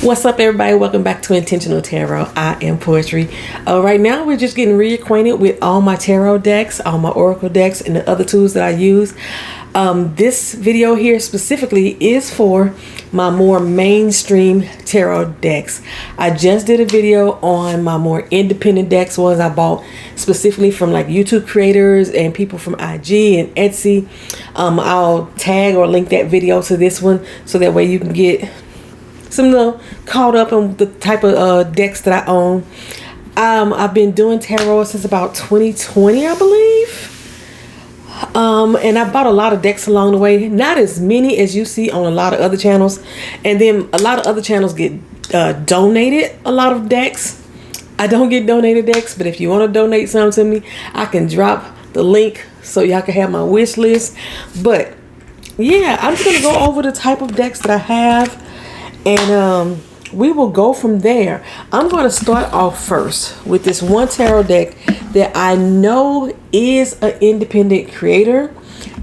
What's up, everybody? Welcome back to Intentional Tarot. I am Poetry. Right now, we're just getting reacquainted with all my tarot decks, all my oracle decks, and the other tools that I use. This video here specifically is for my more mainstream tarot decks. I just did a video on my more independent decks, ones I bought specifically from like YouTube creators and people from IG and Etsy. I'll tag or link that video to this one so that way you can get some little caught up on the type of decks that I own. I've been doing tarot since about 2020, I believe. And I bought a lot of decks along the way. Not as many as you see on a lot of other channels. And then a lot of other channels get donated a lot of decks. I don't get donated decks, but if you want to donate some to me, I can drop the link so y'all can have my wish list. But yeah, I'm just going to go over the type of decks that I have. And we will go from there. I'm going to start off first with this one tarot deck that I know is an independent creator.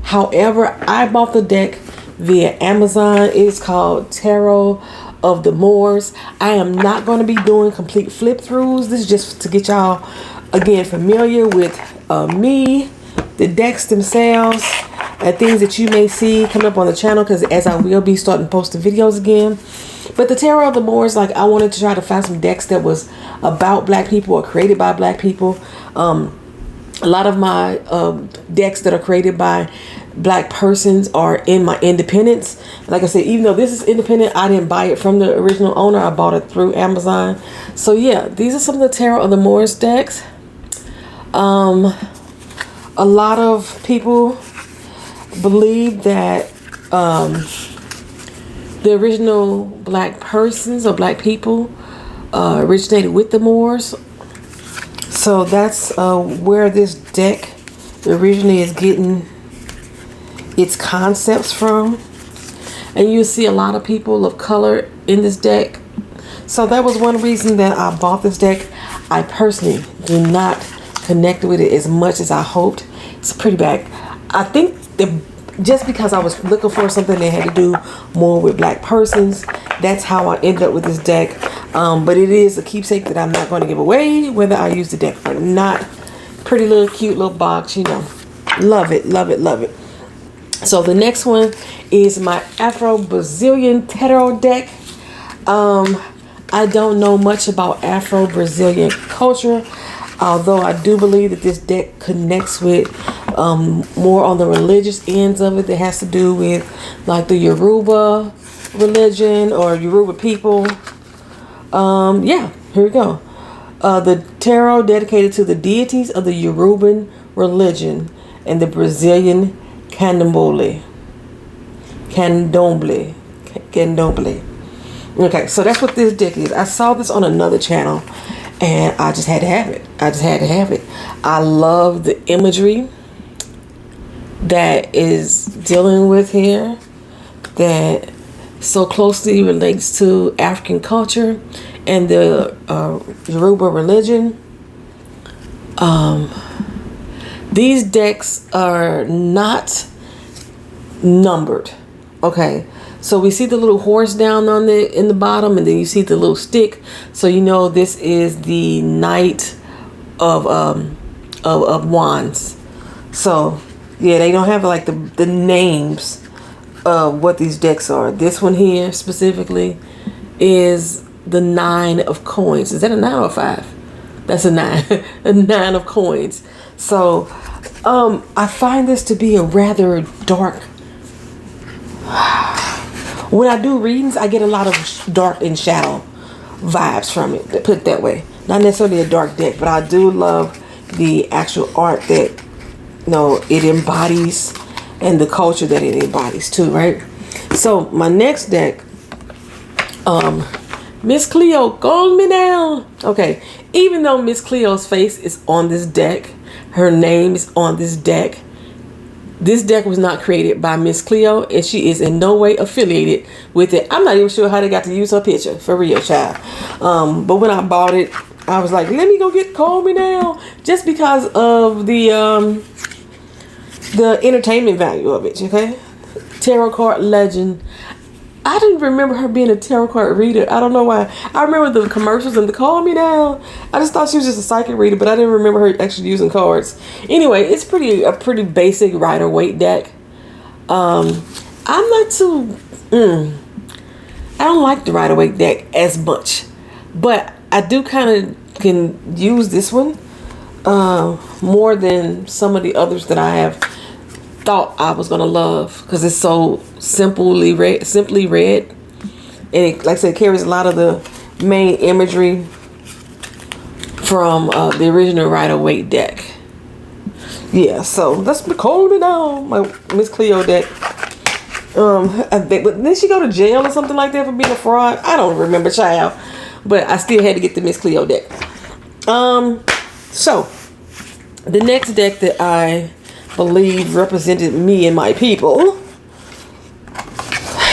However, I bought the deck via Amazon. It's called Tarot of the Moors. I am not going to be doing complete flip throughs. This is just to get y'all again familiar with me, the decks themselves, and things that you may see coming up on the channel, because as I will be starting posting videos again. But the Tarot of the Moors, like, I wanted to try to find some decks that was about black people or created by black people. A lot of my decks that are created by black persons are in my independents. Like I said, even though this is independent, I didn't buy it from the original owner. I bought it through Amazon. So yeah, these are some of the Tarot of the Moors decks. A lot of people believe that the original black persons or black people originated with the Moors. So that's where this deck originally is getting its concepts from. And you see a lot of people of color in this deck. So that was one reason that I bought this deck. I personally do not connect with it as much as I hoped. It's pretty bad. I think just because I was looking for something that had to do more with black persons, that's how I ended up with this deck. But it is a keepsake that I'm not going to give away, whether I use the deck or not. Pretty little cute little box, you know. Love it, love it, love it. So the next one is my Afro-Brazilian Tarot deck. I don't know much about Afro-Brazilian culture, although I do believe that this deck connects with more on the religious ends of it, that has to do with like the Yoruba religion or Yoruba people. Yeah, here we go. The tarot dedicated to the deities of the Yoruban religion and the Brazilian candomblé. Okay, so that's what this deck is. I saw this on another channel and I just had to have it. I love the imagery that is dealing with here, that so closely relates to African culture and the Yoruba religion. These decks are not numbered. Okay, so we see the little horse down on in the bottom, and then you see the little stick. So you know this is the Knight of Wands. So yeah, they don't have like the names of what these decks are. This one here specifically is the 9 of coins. Is that a 9 or a 5? That's a 9. A 9 of coins. So I find this to be a rather dark. When I do readings, I get a lot of dark and shadow vibes from it, put it that way. Not necessarily a dark deck, but I do love the actual art that, you know, it embodies, and the culture that it embodies too, right? So my next deck, Miss Cleo, call me now. Okay, even though Miss Cleo's face is on this deck, her name is on this deck, this deck was not created by Miss Cleo, and she is in no way affiliated with it. I'm not even sure how they got to use her picture, for real, child. But when I bought it, I was like, let me go get Call Me Now, just because of the entertainment value of it, okay? Tarot card legend. I didn't remember her being a tarot card reader. I don't know why. I remember the commercials and the Calm Me Down. I just thought she was just a psychic reader, but I didn't remember her actually using cards. Anyway, it's a pretty basic Rider-Waite deck. I'm not too... I don't like the Rider-Waite deck as much, but I do kind of can use this one more than some of the others that I have thought I was gonna love, because it's so simply read, and it, like I said, carries a lot of the main imagery from the original Rider-Waite deck. Yeah, so that's Calm Me Down, my Miss Cleo deck. But didn't she go to jail or something like that for being a fraud? I don't remember, child, but I still had to get the Miss Cleo deck. So the next deck that I believe represented me and my people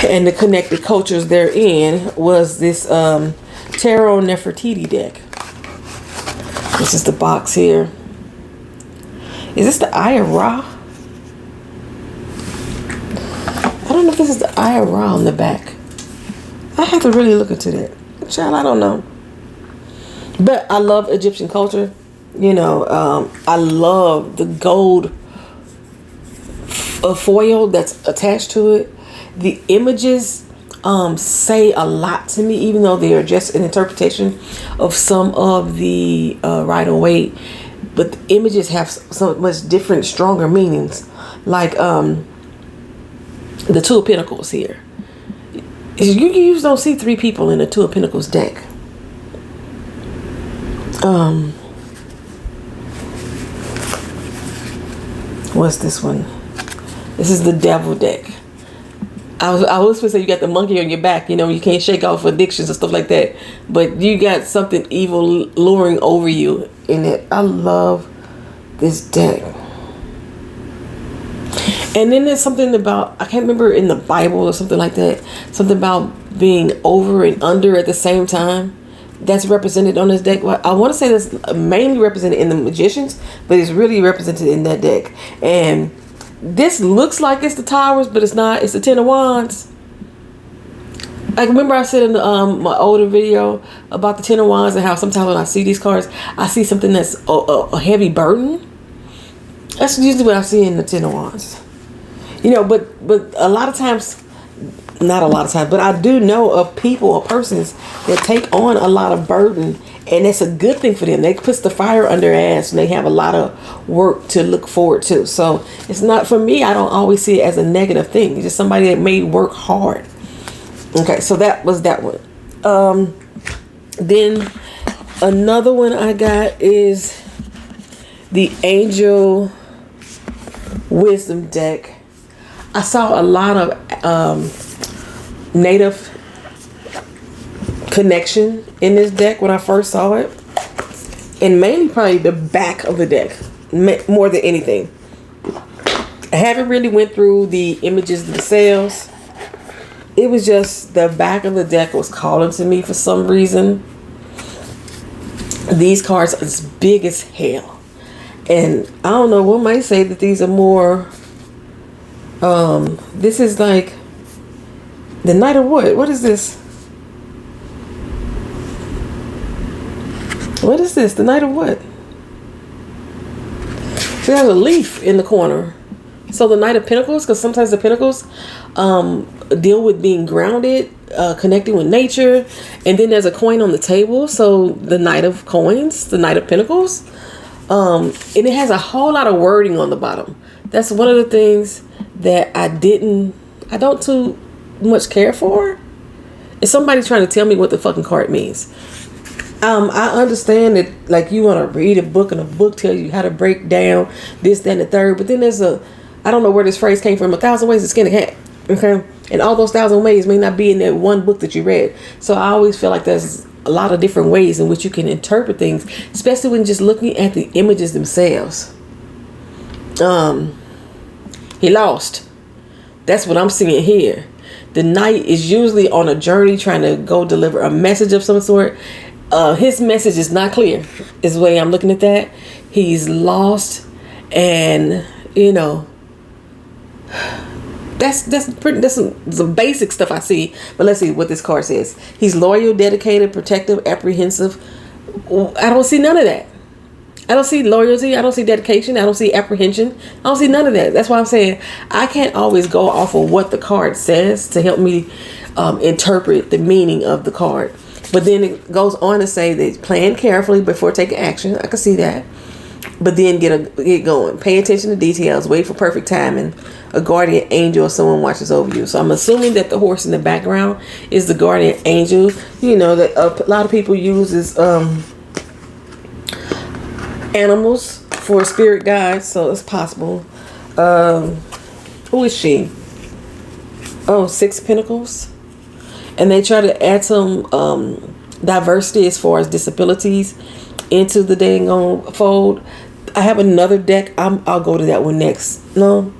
and the connected cultures therein was this Tarot Nefertari deck. This is the box here. Is this the Eye of Ra? I don't know if this is the Eye of Ra on the back. I have to really look into that. Child, I don't know. But I love Egyptian culture. You know, I love the gold foil that's attached to it. The images say a lot to me, even though they are just an interpretation of some of the Rider-Waite. But the images have so much different, stronger meanings. Like the Two of Pentacles here. You usually don't see three people in the Two of Pentacles deck. What's this one? This is the Devil deck. I was supposed to say you got the monkey on your back. You know, you can't shake off addictions and stuff like that. But you got something evil luring over you in it. I love this deck. And then there's something about, I can't remember, in the Bible or something like that, something about being over and under at the same time. That's represented on this deck. Well, I want to say that's mainly represented in the Magicians, but it's really represented in that deck. And this looks like it's the Towers, but it's not. It's the Ten of Wands. I remember I said in my older video about the Ten of Wands and how sometimes when I see these cards, I see something that's a heavy burden. That's usually what I see in the Ten of Wands. You know, but a lot of times, not a lot of times, but I do know of people or persons that take on a lot of burden, and it's a good thing for them. They puts the fire under their ass and they have a lot of work to look forward to. So it's not, for me, I don't always see it as a negative thing. It's just somebody that may work hard. Okay, so that was that one. Then another one I got is the Angel Wisdom deck. I saw a lot of native connection in this deck when I first saw it, and mainly probably the back of the deck more than anything. I haven't really went through the images themselves. It was just the back of the deck was calling to me for some reason. These cards are as big as hell, and I don't know, one might say that these are more this is like the Knight of Wood. What is this? What is this? The Knight of Wood. So there's a leaf in the corner. So the Knight of Pentacles, because sometimes the Pentacles deal with being grounded, connecting with nature, and then there's a coin on the table. So the Knight of Coins, the Knight of Pentacles, and it has a whole lot of wording on the bottom. That's one of the things that I don't too much care for. Is somebody trying to tell me what the fucking card means. I understand that, like, you want to read a book and a book tells you how to break down this, that, and the third, but then there's I don't know where this phrase came from, 1,000 ways to skin a cat. Okay, and all those 1,000 ways may not be in that one book that you read. So I always feel like there's a lot of different ways in which you can interpret things, especially when just looking at the images themselves. He lost. That's what I'm seeing here. The knight is usually on a journey trying to go deliver a message of some sort. His message is not clear, is the way I'm looking at that. He's lost, and, you know, That's some basic stuff I see. But let's see what this card says. He's loyal, dedicated, protective, apprehensive. I don't see none of that. I don't see loyalty. I don't see dedication. I don't see apprehension. I don't see none of that. That's why I'm saying I can't always go off of what the card says to help me interpret the meaning of the card. But then it goes on to say that plan carefully before taking action. I can see that. But then get going. Pay attention to details. Wait for perfect timing. A guardian angel or someone watches over you. So I'm assuming that the horse in the background is the guardian angel. You know that a lot of people use as animals for spirit guides. So it's possible. Who is she? Oh, 6 of Pentacles. And they try to add some diversity as far as disabilities into the dang on fold. I have another deck. I'll go to that one next. No,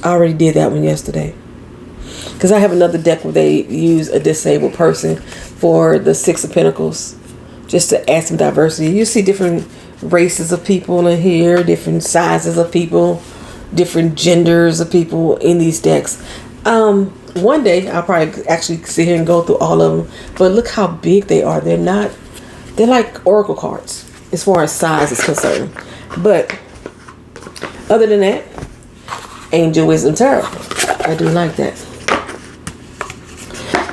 I already did that one yesterday. Because I have another deck where they use a disabled person for the 6 of Pentacles. Just to add some diversity. You see different races of people in here. Different sizes of people. Different genders of people in these decks. One day I'll probably actually sit here and go through all of them. But look how big they are. They're like oracle cards as far as size is concerned. But other than that, Angel Wisdom Tarot. I do like that.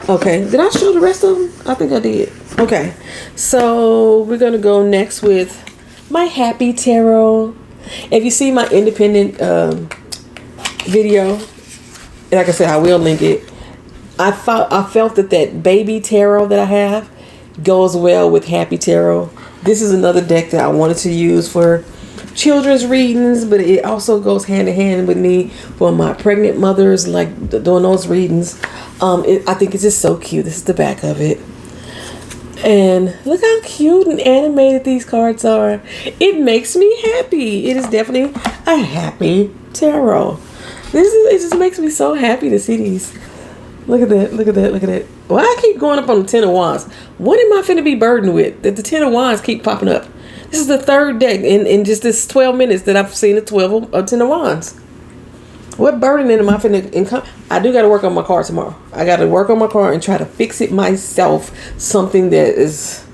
Okay, did I show the rest of them? I think I did. Okay, so we're going to go next with my Happy Tarot. If you see my independent video, like I said, I will link it. I felt that baby tarot that I have goes well with Happy Tarot. This is another deck that I wanted to use for children's readings, but it also goes hand in hand with me for my pregnant mothers, like doing those readings. I think it's just so cute. This is the back of it. And look how cute and animated these cards are. It makes me happy. It is definitely a happy tarot. It just makes me so happy to see these. Look at that. Look at that. Look at that. Why I keep going up on the 10 of Wands? What am I finna be burdened with? That the 10 of Wands keep popping up. This is the third deck in just this 12 minutes that I've seen the 10 of Wands. What burden am I finna encounter? I do got to work on my card tomorrow. I got to work on my card and try to fix it myself. Something that is...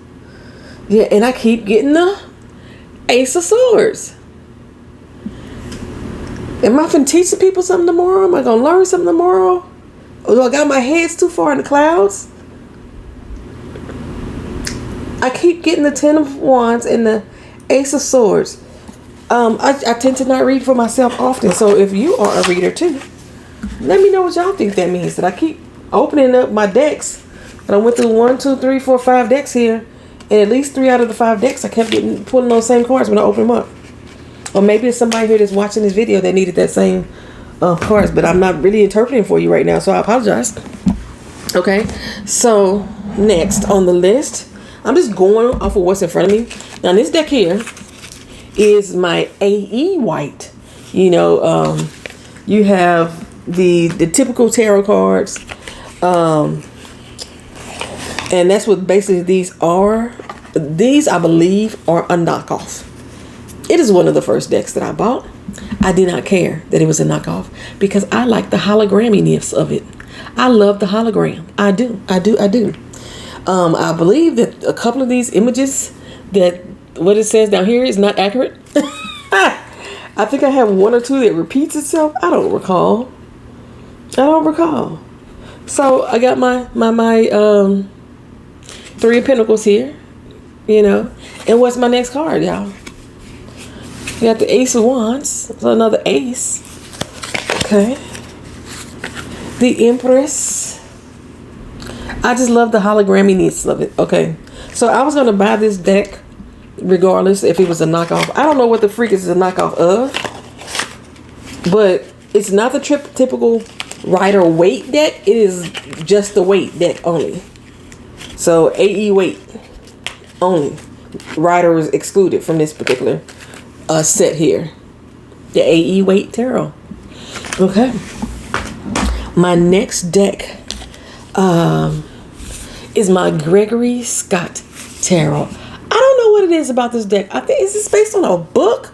Yeah, and I keep getting the Ace of Swords. Am I finna teach the people something tomorrow? Am I going to learn something tomorrow? Or do I got my heads too far in the clouds? I keep getting the 10 of Wands and the Ace of Swords. I tend to not read for myself often. So if you are a reader too, let me know what y'all think that means. That I keep opening up my decks. And I went through 1, 2, 3, 4, 5 decks here. And at least 3 out of the 5 decks, I kept pulling those same cards when I open them up. Or maybe it's somebody here that's watching this video that needed that same cards. But I'm not really interpreting for you right now. So I apologize. Okay. So next on the list, I'm just going off of what's in front of me. Now this deck here is my AE Waite. You know, you have the typical tarot cards. And that's what basically these are. These, I believe, are a knockoff. It is one of the first decks that I bought. I did not care that it was a knockoff because I like the hologramminess of it. I love the hologram. I do. I believe that a couple of these images, that what it says down here is not accurate. I think I have 1 or 2 that repeats itself. I don't recall. So I got my 3 of Pentacles here, you know. And what's my next card, y'all? You got the Ace of Wands. So another ace. Okay. The Empress. I just love the hologramminess of it. Okay. So I was going to buy this deck regardless if it was a knockoff. I don't know what the freak is a knockoff of. But it's not the typical Rider Waite deck. It is just the Waite deck only. So AE Waite only. Rider is excluded from this particular set here. The AE Waite Tarot. Okay. My next deck is my Gregory Scott Tarot. I don't know what it is about this deck. I think, is this based on a book?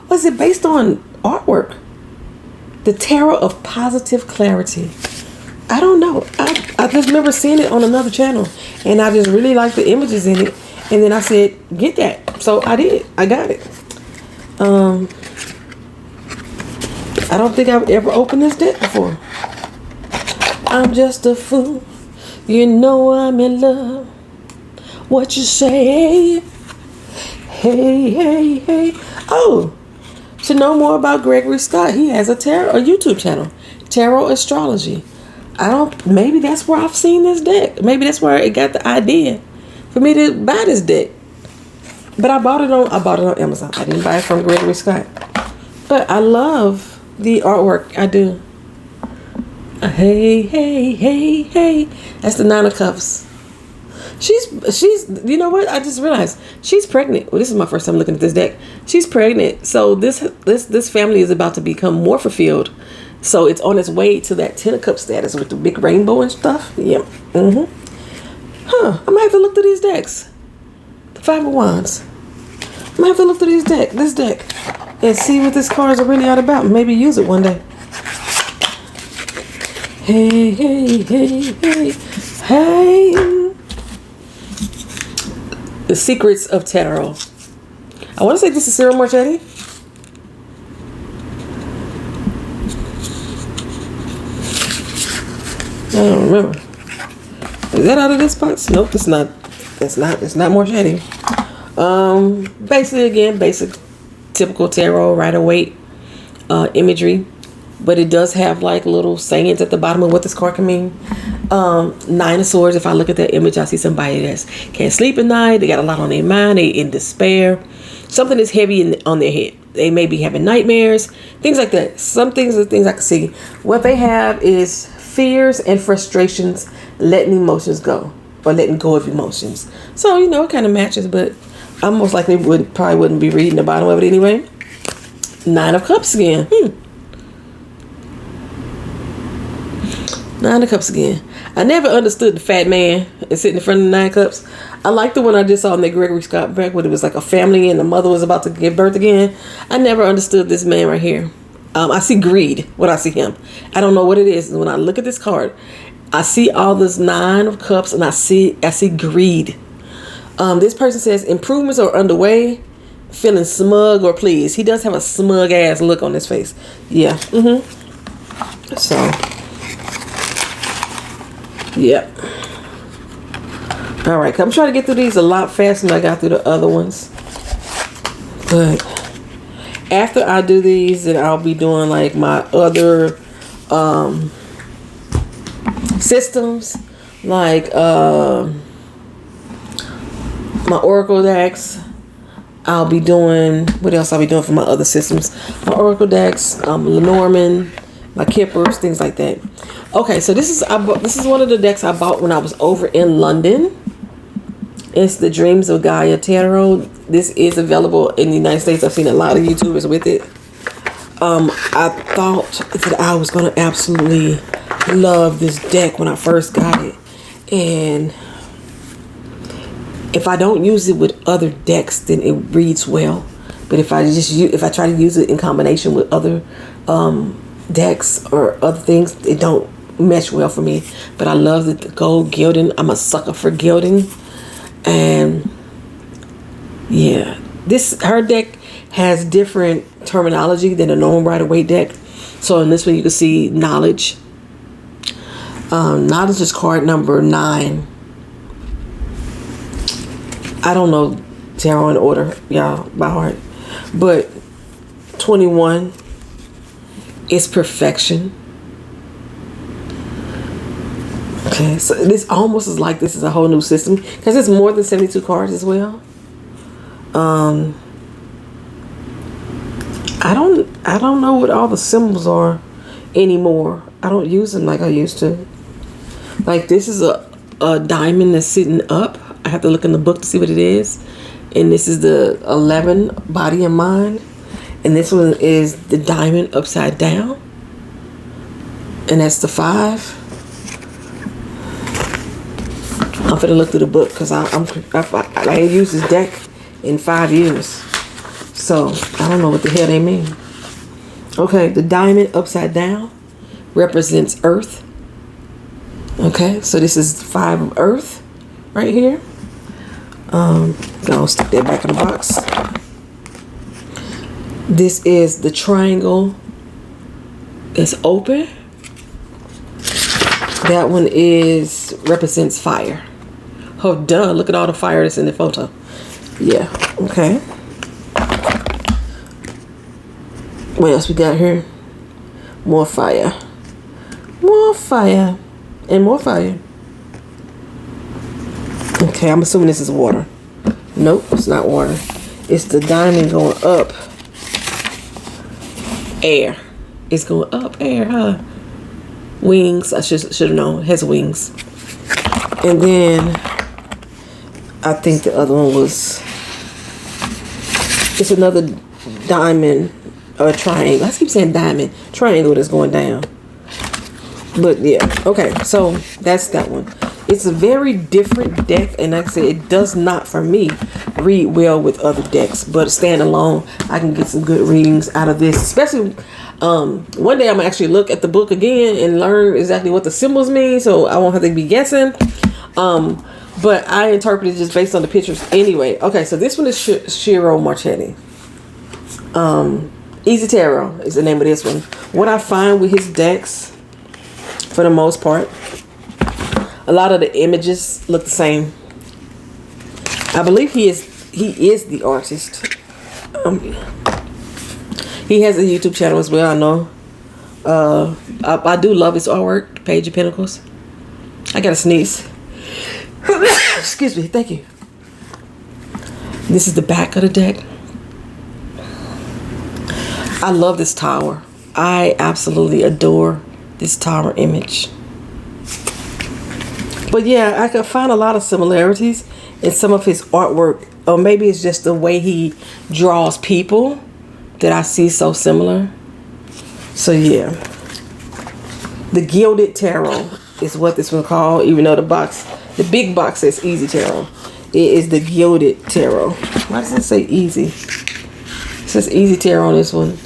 Or is it based on artwork? The Tarot of Positive Clarity. I don't know. I just remember seeing it on another channel, and I just really liked the images in it. And then I said, get that. So I did. I got it. I don't think I've ever opened this deck before. I'm just a fool. You know I'm in love. What you say? Hey, hey, hey. Oh, to know more about Gregory Scott, he has a YouTube channel, Tarot Astrology. Maybe that's where I've seen this deck. Maybe that's where it got the idea for me to buy this deck. But I bought it on Amazon. I didn't buy it from Gregory Scott. But I love the artwork. I do. Hey, hey, hey, hey. That's the Nine of Cups. She's you know what? I just realized she's pregnant. Well, this is my first time looking at this deck. She's pregnant. So this family is about to become more fulfilled. So it's on its way to that Ten of Cups status with the big rainbow and stuff. Yeah. I might have to look through these decks. The Five of Wands. I might have to look through this deck and see what this cards are really all about. Maybe use it one day. Hey, hey, hey, hey, hey. The Secrets of Tarot. I want to say this is Cyril Marchetti. I don't remember. Is that out of this box? Nope, it's not. It's not Marchetti. Basically, again, basic, typical tarot, Rider-Waite imagery. But it does have like little sayings at the bottom of what this card can mean. Nine of Swords. If I look at that image, I see somebody that can't sleep at night. They got a lot on their mind. They in despair. Something is heavy on their head. They may be having nightmares. Things like that. Some things are things I can see. What they have is fears and frustrations, letting emotions go, or letting go of emotions. So, you know, it kind of matches, but I most likely probably wouldn't be reading the bottom of it anyway. Nine of Cups again. Nine of Cups again. I never understood the fat man sitting in front of the Nine of Cups. I like the one I just saw in the Gregory Scott back when it was like a family and the mother was about to give birth again. I never understood this man right here. I see greed when I see him. I don't know what it is. When I look at this card, I see all this Nine of Cups and I see greed. This person says improvements are underway, feeling smug or pleased. He does have a smug ass look on his face. Yeah. So, yep. All right, I'm trying to get through these a lot faster than I got through the other ones. But after I do these, then I'll be doing like my other systems, like my Oracle decks. I'll be doing, what else I'll be doing for my other systems? My Oracle decks, Lenormand, my Kippers, things like that. Okay, so this is one of the decks I bought when I was over in London. It's the Dreams of Gaia Tarot. This is available in the United States. I've seen a lot of YouTubers with it. I thought that I was going to absolutely love this deck when I first got it. And if I don't use it with other decks, then it reads well. But if I try to use it in combination with other decks or other things, it don't mesh well for me. But I love the gold gilding. I'm a sucker for gilding. And yeah, her deck has different terminology than a normal Rider-Waite deck. So in this one you can see knowledge. Knowledge is card number 9. I don't know tarot in order, y'all, by heart. But 21 is perfection. Okay, so this almost is like this is a whole new system because it's more than 72 cards as well. I don't know what all the symbols are anymore. I don't use them like I used to. Like this is a diamond that's sitting up. I have to look in the book to see what it is. And this is the 11, body and mind. And this one is the diamond upside down. And that's the 5. I'm finna look through the book because I ain't used this deck in 5 years. So I don't know what the hell they mean. Okay, the diamond upside down represents earth. Okay, so this is 5 of earth right here. I'll stick that back in the box. This is the triangle. It's open. That one represents fire. Oh, duh. Look at all the fire that's in the photo. Yeah. Okay. What else we got here? More fire. More fire. And more fire. Okay, I'm assuming this is water. Nope, it's not water. It's the diamond going up. Air. It's going up. Air, huh? Wings. I should have known. It has wings. And then I think the other one was, it's another diamond or a triangle. I keep saying diamond. Triangle that's going down. But yeah. Okay, so that's that one. It's a very different deck, and like I said, it does not, for me, read well with other decks. But standalone, I can get some good readings out of this. Especially, one day I'm gonna actually look at the book again and learn exactly what the symbols mean, so I won't have to be guessing. But I interpret it just based on the pictures anyway. Okay, so this one is Shiro Marchetti. Easy Tarot is the name of this one. What I find with his decks, for the most part, a lot of the images look the same. I believe he is the artist. He has a YouTube channel as well, I know. I do love his artwork, Page of Pentacles. I gotta sneeze. Excuse me, thank you. This is the back of the deck. I love this tower. I absolutely adore this tower image. But yeah, I could find a lot of similarities in some of his artwork. Or maybe it's just the way he draws people that I see so similar. So yeah. The Gilded Tarot is what this one's called. Even though the big box says Easy Tarot. It is the Gilded Tarot. Why does it say Easy? It says Easy Tarot on this one.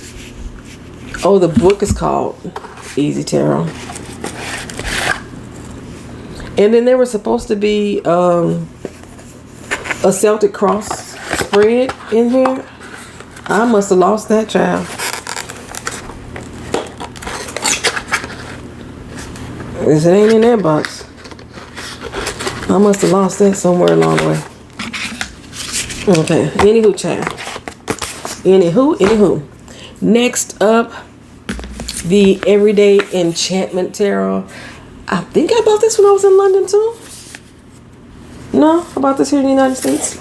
Oh, the book is called Easy Tarot. And then there was supposed to be a Celtic cross spread in here. I must have lost that, child. This ain't in that box. I must have lost that somewhere along the way. Okay, anywho, child. Anywho. Next up, the Everyday Enchantment Tarot. I think I bought this when I was in London too. No, I bought this here in the United States.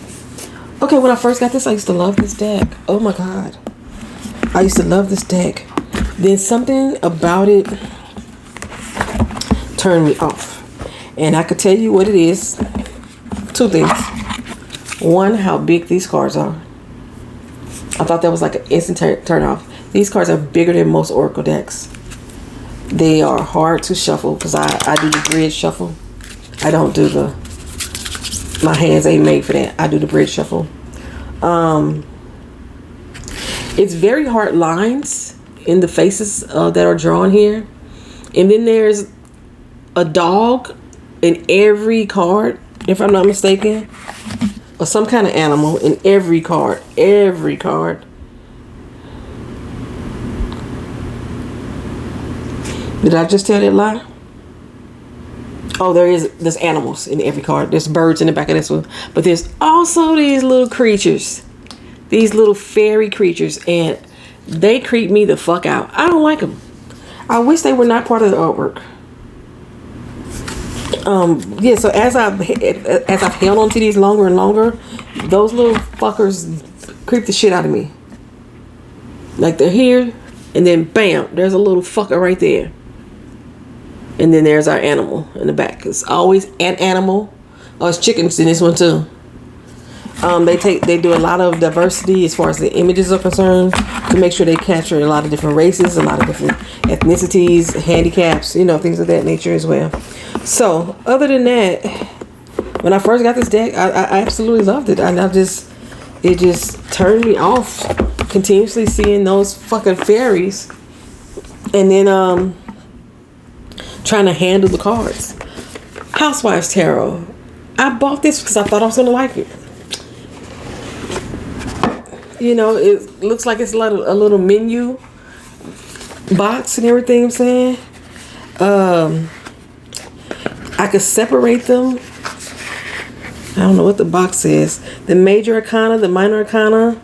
Okay, when I first got this, I used to love this deck. Oh my God. I used to love this deck. Then something about it turned me off. And I could tell you what it is. 2 things. One, how big these cards are. I thought that was like an instant turn off. These cards are bigger than most Oracle decks. They are hard to shuffle because I do the bridge shuffle. I don't do my hands ain't made for that. I do the bridge shuffle. It's very hard lines in the faces that are drawn here. And then there's a dog in every card, if I'm not mistaken. Or some kind of animal in every card. Every card. Did I just tell that lie? Oh, there's animals in every card. There's birds in the back of this one. But there's also these little creatures. These little fairy creatures. And they creep me the fuck out. I don't like them. I wish they were not part of the artwork. Yeah, so as I've held on to these longer and longer, those little fuckers creep the shit out of me. Like they're here, and then bam, there's a little fucker right there. And then there's our animal in the back. It's always an animal. Oh, it's chickens in this one too. They do a lot of diversity as far as the images are concerned to make sure they capture a lot of different races, a lot of different ethnicities, handicaps, things of that nature as well. So other than that, when I first got this deck, I absolutely loved it. It just turned me off continuously seeing those fucking fairies And then trying to handle the cards. Housewives Tarot. I bought this because I thought I was gonna like it. You know, it looks like it's a little menu box and everything. I'm saying, I could separate them. I don't know what the box says. The major arcana, the minor arcana,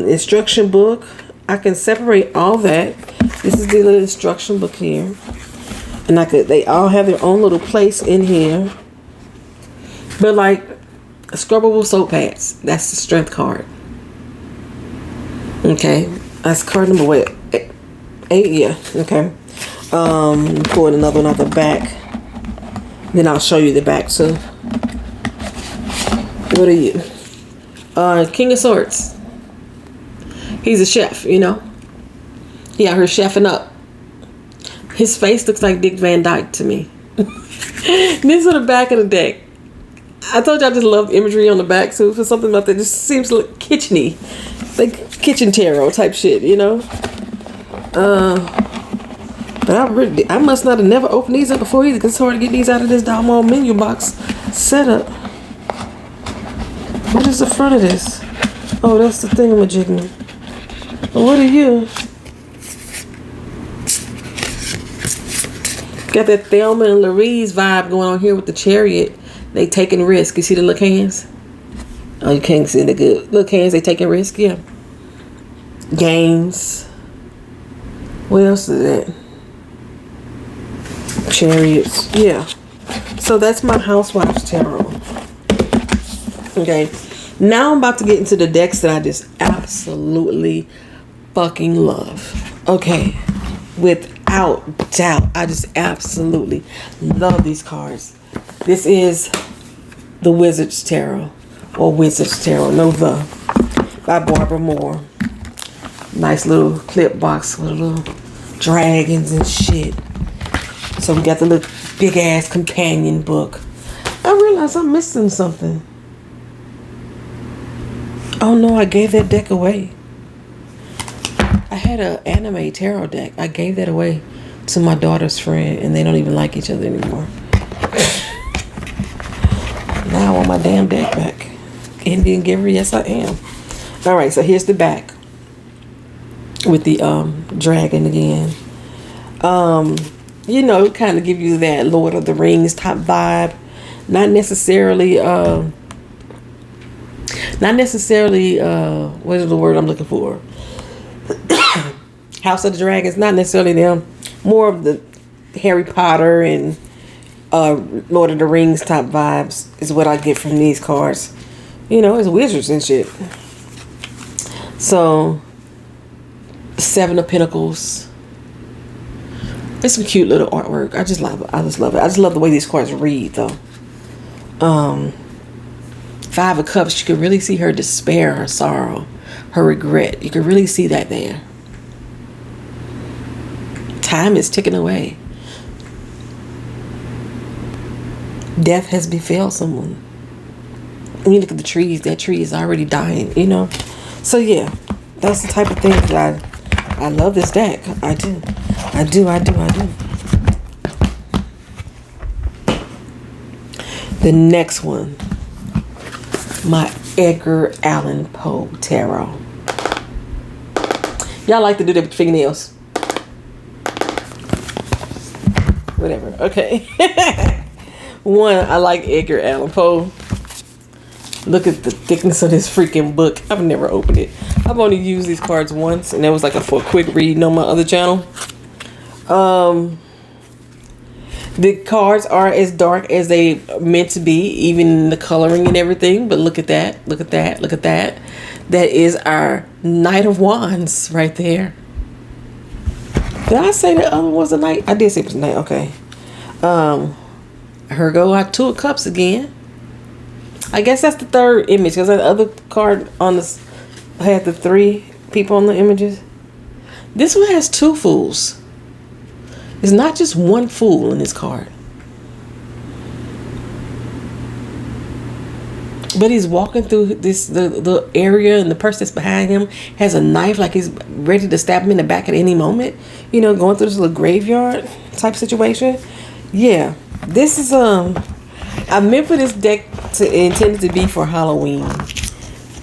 instruction book. I can separate all that. This is the little instruction book here. And they all have their own little place in here. But like scrubbable soap pads. That's the strength card. Okay. That's card number what? 8, yeah. Okay. Pulling another one out the back. Then I'll show you the back too. What are you? King of Swords. He's a chef, you know. He out here chefing up. His face looks like Dick Van Dyke to me. This is the back of the deck. I told you I just love imagery on the back too. For something about that just seems to look kitcheny. Like kitchen tarot type shit, you know. But I must not have never opened these up before either, because it's hard to get these out of this doggone menu box setup. What is the front of this? Oh, that's the thingamajiggy. What are you? Got that Thelma and Louise vibe going on here with the chariot. They taking risk. You see the little hands? Oh, you can't see the good little hands. They taking risk. Yeah. Games. What else is that? Chariots. Yeah. So that's my Housewives Tarot. Okay. Now I'm about to get into the decks that I just absolutely fucking love. Okay. Without doubt, I just absolutely love these cards. This is the Wizards Tarot, or Wizards Tarot, no the, by Barbara Moore. Nice little clip box with little dragons and shit. So we got the little big ass companion book. I realized I'm missing something. Oh no, I gave that deck away. I had an anime tarot deck. I gave that away to my daughter's friend, and they don't even like each other anymore. Now I want my damn deck back. Indian giver, yes I am. Alright, so here's the back. With the dragon again. You know, kind of give you that Lord of the Rings type vibe. Not necessarily what is the word I'm looking for? House of the Dragons, not necessarily them. More of the Harry Potter and Lord of the Rings type vibes is what I get from these cards. You know, it's wizards and shit. So, Seven of Pentacles. It's some cute little artwork. I just love it. I just love it. I just love the way these cards read, though. Five of Cups. You can really see her despair, her sorrow, her regret. You can really see that there. Time is ticking away. Death has befell someone. When you look at the trees, that tree is already dying, you know. So yeah, that's the type of thing that I love this deck. I do. The next one, my Edgar Allan Poe Tarot. Y'all like to do that with fingernails. Whatever. Okay. One, I like Edgar Allan Poe. Look at the thickness of this freaking book. I've never opened it. I've only used these cards once, and that was like for a quick read on my other channel. The cards are as dark as they meant to be, even the coloring and everything. But look at that. Look at that. Look at that. That is our Knight of Wands right there. Did I say the other was a knight? I did say it was a knight. Okay. Here go our Two of Cups again. I guess that's the third image, because the other card on this had the 3 people on the images. This one has 2 fools. It's not just one fool in this card. But he's walking through the area, and the person that's behind him has a knife, like he's ready to stab him in the back at any moment. You know, going through this little graveyard type situation. Yeah, this is I meant for this deck intended to be for Halloween.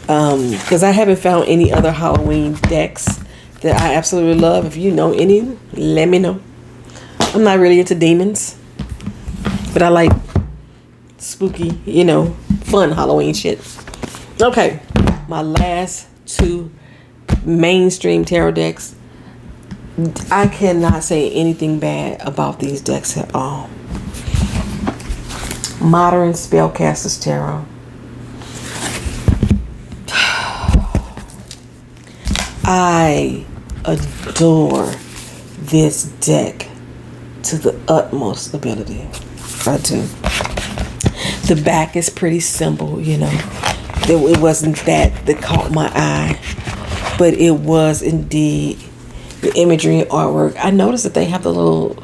Because I haven't found any other Halloween decks that I absolutely love. If you know any, let me know. I'm not really into demons, but I like spooky, you know, fun Halloween shit. Okay, my last two mainstream tarot decks. I cannot say anything bad about these decks at all. Modern Spellcasters Tarot. I adore this deck to the utmost ability. I do. The back is pretty simple, you know. It wasn't that caught my eye, but it was indeed the imagery and artwork. I noticed that they have the little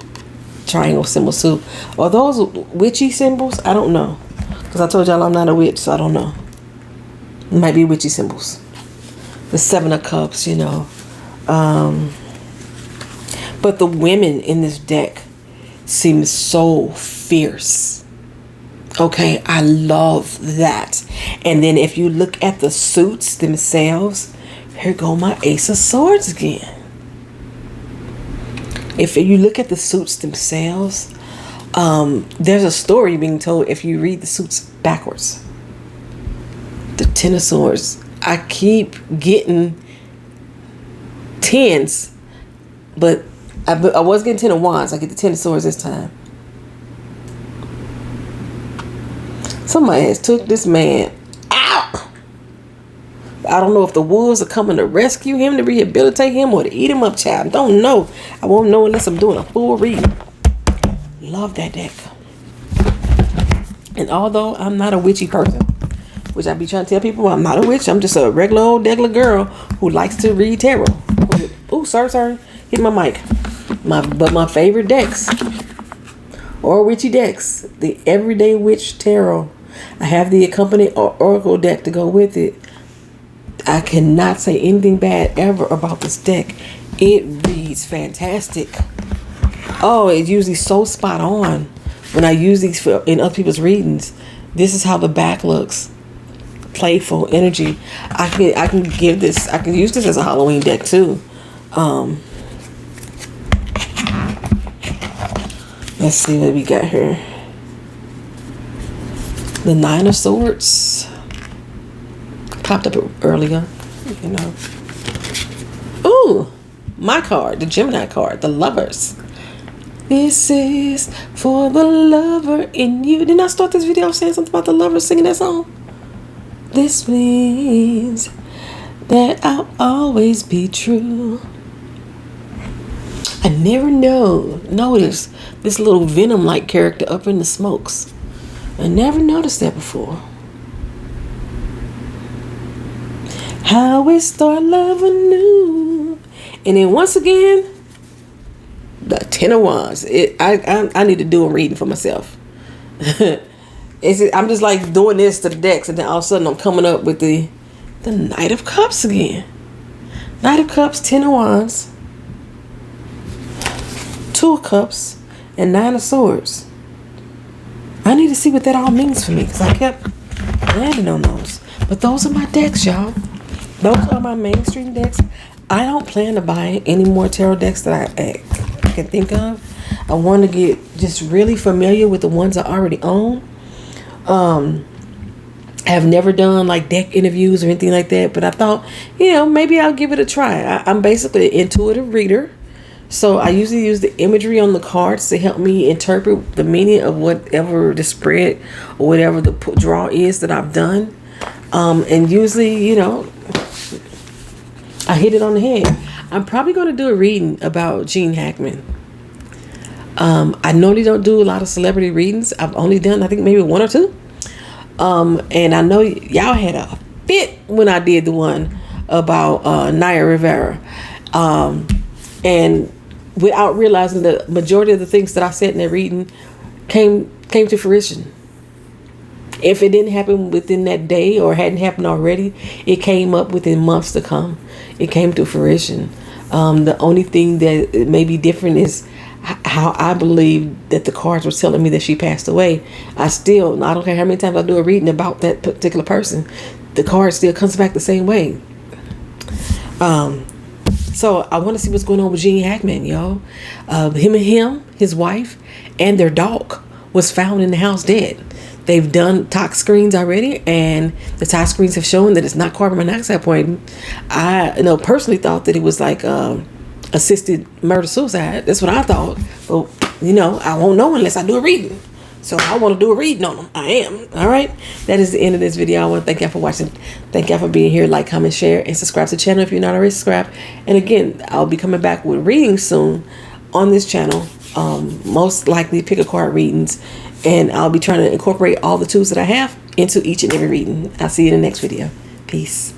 triangle symbols too. Are those witchy symbols? I don't know, because I told y'all I'm not a witch, so I don't know. It might be witchy symbols. The Seven of Cups, you know. But the women in this deck seem so fierce. Okay, I love that. And then if you look at the suits themselves, here go my Ace of Swords again. If you look at the suits themselves, there's a story being told if you read the suits backwards. The Ten of Swords. I keep getting tens, but I was getting 10 of Wands. I get the 10 of Swords this time. Somebody has took this man out. I don't know if the wolves are coming to rescue him, to rehabilitate him, or to eat him up, child. Don't know. I won't know unless I'm doing a full reading. Love that deck. And although I'm not a witchy person, which I be trying to tell people, I'm not a witch. I'm just a regular old degular girl who likes to read tarot. Oh, sorry. Hit my mic. But my favorite decks, or witchy decks, the Everyday Witch Tarot. I have the accompanying Oracle deck to go with it. I cannot say anything bad ever about this deck. It reads fantastic. Oh, it's usually so spot on when I use these in other people's readings. This is how the back looks. Playful energy. I can give this. I can use this as a Halloween deck too. Let's see what we got here. The Nine of Swords popped up earlier, you know. Ooh, my card, the Gemini card, the Lovers. This is for the lover in you. Didn't I start this video saying something about the lovers singing that song? This means that I'll always be true. I never noticed this little Venom-like character up in the smokes. I never noticed that before. How we start loving new. And then once again, the Ten of Wands. I need to do a reading for myself. I'm just like doing this to the decks, and then all of a sudden I'm coming up with the Knight of Cups again. Knight of Cups, Ten of Wands, Two of Cups, and Nine of Swords. I need to see what that all means for me, because I kept landing on those. But those are my decks, y'all. Those are my mainstream decks. I don't plan to buy any more tarot decks that I can think of. I want to get just really familiar with the ones I already own. I have never done like deck interviews or anything like that, but I thought, maybe I'll give it a try. I'm basically an intuitive reader, so I usually use the imagery on the cards to help me interpret the meaning of whatever the spread or whatever the draw is that I've done. And usually, I hit it on the head. I'm probably going to do a reading about Gene Hackman. I normally don't do a lot of celebrity readings. I've only done, I think, maybe one or two. And I know y'all had a fit when I did the one about Naya Rivera. And without realizing the majority of the things that I said in that reading came to fruition. If it didn't happen within that day or hadn't happened already, it came up within months to come. It came to fruition. The only thing that may be different is how I believe that the cards were telling me that she passed away. I don't care how many times I do a reading about that particular person, the card still comes back the same way. So I want to see what's going on with Gene Hackman, y'all. His wife, and their dog was found in the house dead. They've done tox screens already, and the tox screens have shown that it's not carbon monoxide poisoning. I personally thought that it was like assisted murder-suicide. That's what I thought. But, I won't know unless I do a reading. So I want to do a reading on them. I am. All right. That is the end of this video. I want to thank y'all for watching. Thank y'all for being here. Like, comment, share, and subscribe to the channel if you're not already subscribed. And again, I'll be coming back with readings soon on this channel. Most likely pick a card readings. And I'll be trying to incorporate all the tools that I have into each and every reading. I'll see you in the next video. Peace.